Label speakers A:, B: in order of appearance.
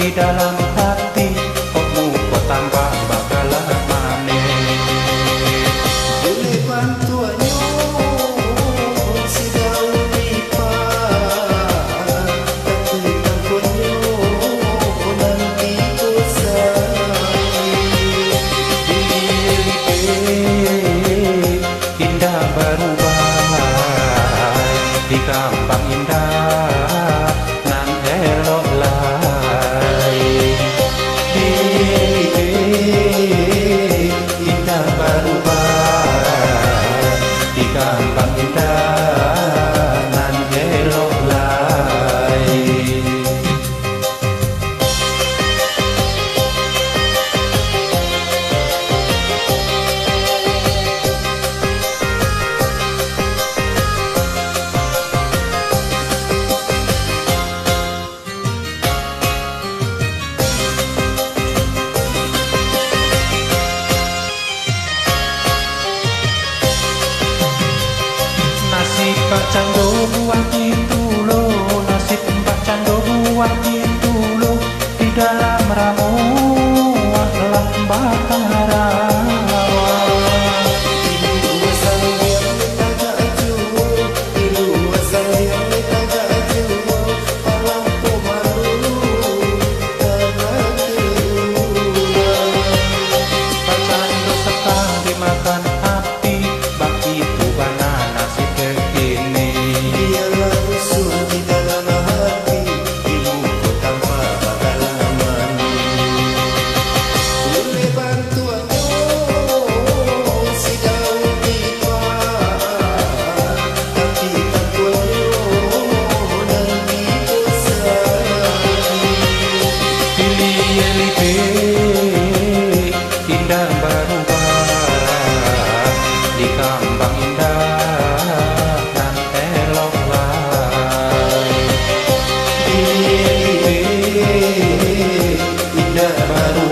A: di dalam hati, kok tambah bakalah maneh.
B: Boleh bantuannya si daun lipat, tapi takutnya nanti kosai.
A: Indah berubah di kampang indah nan elok lai. Indah berubah di kampang indah nan elok lai. Nasib Pak Cando buat itu loh, nasib Pak Cando buat itu loh, di dalam ramuan lambang rawa.
B: Ilu asal yang tagak ajuh, ilu asal yang tagak ajuh, palang pomalu tanah keluar.
A: Pak Cando sekang dimakan api, bak itu bana nasib begini.
B: Biarlah rusuh di dalam hati, ibuku tanpa bakalah mandi. Boleh bantuannya si daun lipat, tapi takutnya nanti kosai.
A: Pilih indah berubah di kampang indah nan elok lai.
B: Indah baru